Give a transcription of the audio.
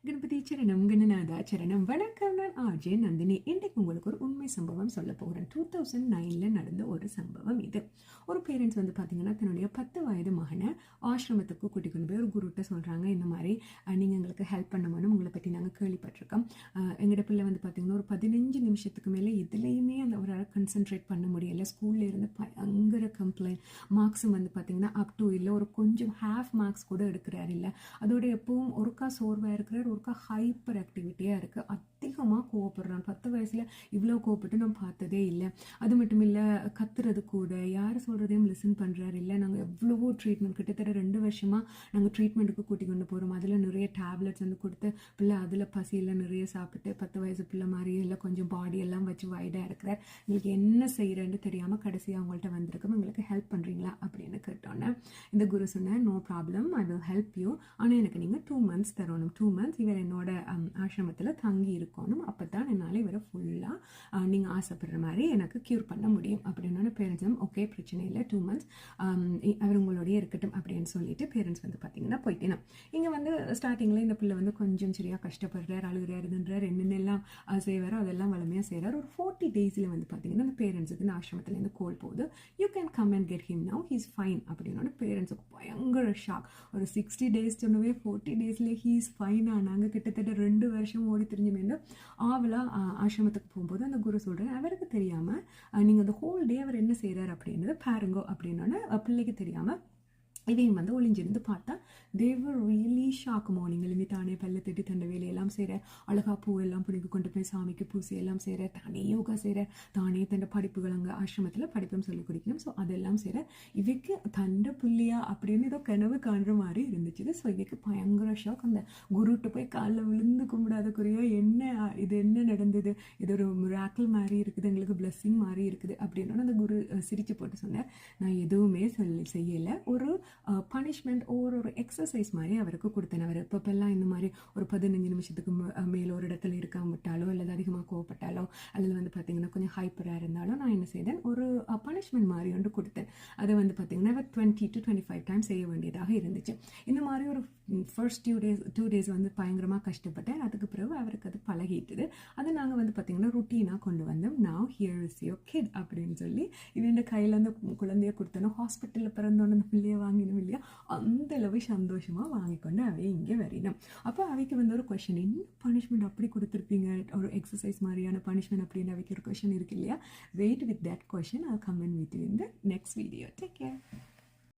கணபதி சரணம் கணநாதா சரணம். வணக்கம், நான் ஆர்ஜே நந்தினி. இன்றைக்கு உங்களுக்கு ஒரு உண்மை சம்பவம் சொல்ல போகிறேன். 2009 நடந்த ஒரு சம்பவம் இது. ஒரு பேரண்ட்ஸ் வந்து பார்த்தீங்கன்னா தன்னுடைய 10 வயது மகனை ஆசிரமத்துக்கு கூட்டிக் கொண்டு போய் ஒரு குருட்ட சொல்கிறாங்க, இந்த மாதிரி நீங்கள் எங்களுக்கு ஹெல்ப் பண்ணணும், உங்களை பற்றி நாங்கள் கேள்விப்பட்டிருக்கோம். எங்களோட பிள்ளை வந்து பார்த்தீங்கன்னா ஒரு 15 நிமிஷத்துக்கு மேலே எதுலேயுமே அந்த அவரால் கான்சென்ட்ரேட் பண்ண முடியலை. ஸ்கூலில் இருந்து பயங்கர கம்ப்ளைண்ட், மார்க்ஸும் வந்து பார்த்தீங்கன்னா அப் டு இல்லை, ஒரு கொஞ்சம் ஹாஃப் மார்க்ஸ் கூட எடுக்கிறார் இல்லை. அதோட எப்பவும் ஒருக்கா சோர்வாக இருக்கிறார், ஒருக்கா ஹைப்பர் ஆக்டிவிட்டியாக இருக்குது, அதிகமாக கோவப்படுறான். 10 வயசில் இவ்வளோ கோவப்பட்டு நான் பார்த்ததே இல்லை. அது மட்டும் இல்லை, கத்துறது கூட, யார் சொல்கிறதையும் லிசன் பண்ணுறாரு இல்லை. நாங்கள் எவ்வளவோ ட்ரீட்மெண்ட், கிட்டத்தட்ட 2 வருஷமாக நாங்கள் ட்ரீட்மெண்ட்டுக்கு கூட்டி கொண்டு போகிறோம். அதில் நிறைய டேப்லெட்ஸ் வந்து கொடுத்து பிள்ளை அதில் பசியெல்லாம் நிறைய சாப்பிட்டு 10 வயசு பிள்ளை மாதிரியே இல்லை, கொஞ்சம் பாடி எல்லாம் வச்சு வைடாக இருக்கிறார். எங்களுக்கு என்ன செய்கிறேன்னு தெரியாமல் கடைசியாக அவங்கள்ட்ட வந்திருக்கோம், எங்களுக்கு ஹெல்ப் பண்ணுறீங்களா அப்படின்னு கேட்டோன்னே இந்த குரு சொன்னேன், no problem, I will help you, ஆனால் எனக்கு நீங்கள் 2 months தரணும். 2 months இவர் என்னோட ஆசிரமத்தில் தங்கி இருக்கணும், அப்போ தான் என்னால் இவரை ஃபுல்லாக நீங்கள் ஆசைப்படுற மாதிரி எனக்கு க்யூர் பண்ண முடியும் அப்படின்னு. பேரண்ட்ஸும் ஓகே பிரச்சனை இல்லை, 2 months அவர் உங்களோடய இருக்கட்டும் அப்படின்னு சொல்லிட்டு பேரண்ட்ஸ் வந்து பார்த்தீங்கன்னா போயிட்டேன். இங்கே வந்து ஸ்டார்டிங்கில் இந்த பிள்ளை வந்து கொஞ்சம் சரியாக கஷ்டப்படுறார், அழுகிறாருன்றார், என்னென்னலாம் செய்வாரோ அதெல்லாம் வளமையாக செய்கிறார். ஒரு 40 daysல வந்து பார்த்தீங்கன்னா அந்த பேரண்ட்ஸுக்கு இந்த ஆசிரமத்துலேருந்து கோல் போகுது, you can come and get him now, he's fine அப்படின்னு. பேரண்ட்ஸுக்கு பயங்கர ஷாக். ஒரு 60 days சொன்னவே 40 daysல ஹீஸ் ஃபைனா. நாங்கள் கிட்டத்தட்ட 2 வருஷம் ஓடி தெரிஞ்சுமே ஆவலா ஆசிரமத்துக்கு போகும்போது அந்த குரு சொல்கிறேன், அவருக்கு தெரியாமல் நீங்கள் அந்த ஹோல் டே அவர் என்ன செய்கிறார் அப்படின்றது பாருங்கோ அப்படின்னோடனே பிள்ளைக்கு தெரியாமல் இதையும் வந்து ஒளிஞ்சிருந்து பார்த்தா தேவர் ரியலி ஷாக். மார்னிங் எழுந்து தானே பல்ல தட்டி தண்டை வேலையெல்லாம் செய்கிற, அழகா பூவெல்லாம் பிடிக்க கொண்டு போய் சாமிக்கு பூசி எல்லாம் செய்கிற, தானே யோகா செய்கிற, தானே தண்டை படிப்புகள் அங்கே ஆசிரமத்தில் படிப்பும் சொல்லி கொடுக்கணும். ஸோ அதெல்லாம் செய்கிற இவைக்கு தண்டை புள்ளியா அப்படின்னு ஏதோ கனவு காண்ற மாதிரி இருந்துச்சு. ஸோ இவைக்கு பயங்கர ஷாக். அந்த குருட்டு போய் காலில் விழுந்து கும்பிடாத குறையோ, என்ன இது என்ன நடந்தது, இது ஒரு மிராக்கிள் மாதிரி இருக்குது, எங்களுக்கு பிளஸ்ஸிங் மாதிரி இருக்குது அப்படின்னு அந்த குரு சிரிச்சு போட்டு சொன்னார், நான் எதுவுமே செய்யலை, ஒரு பனிஷ்மெண்ட் ஒரு எக்ஸசைஸ் மாதிரி அவருக்கு கொடுத்தேன். அவர் எப்பப்பெல்லாம் இந்த மாதிரி ஒரு 15 நிமிஷத்துக்கு மேலே ஒரு இடத்துல இருக்காம விட்டாலோ அல்லது அதிகமாக கோவப்பட்டாலோ அல்லது வந்து பார்த்தீங்கன்னா கொஞ்சம் ஹைப்பராக இருந்தாலும் நான் என்ன செய்தேன், ஒரு பனிஷ்மெண்ட் மாதிரி ஒன்று கொடுத்தேன். அதை வந்து பார்த்தீங்கன்னா 20 to 25 டைம்ஸ் செய்ய வேண்டியதாக இருந்துச்சு. இந்த மாதிரி ஒரு ஃபர்ஸ்ட் 2 days வந்து பயங்கரமாக கஷ்டப்பட்டேன். அதுக்கு பிறகு அவருக்கு அது பழகிட்டுது. அதை நாங்கள் வந்து பார்த்தீங்கன்னா ருட்டீனாக கொண்டு வந்தோம். Now here is your kid அப்படின்னு சொல்லி இவன் கையில் அந்த குழந்தைய கொடுத்தோன்னா ஹாஸ்பிட்டலில் பிறந்தோன்னு அந்த பிள்ளையை வாங்கினோம் இல்லையா, அந்த அளவு சந்தோஷமாக வாங்கி கொண்டு அவை இங்கே வரினோம். அப்போ அவைக்கு வந்து ஒரு கொஷின், என்ன பனிஷ்மெண்ட் அப்படி கொடுத்துருப்பீங்க, ஒரு எக்ஸசைஸ் மாதிரியான பனிஷ்மெண்ட் அப்படின்னு அவைக்கு ஒரு கொஷின் இருக்கு இல்லையா. Wait with that question, I come in with you in the next video. Take care.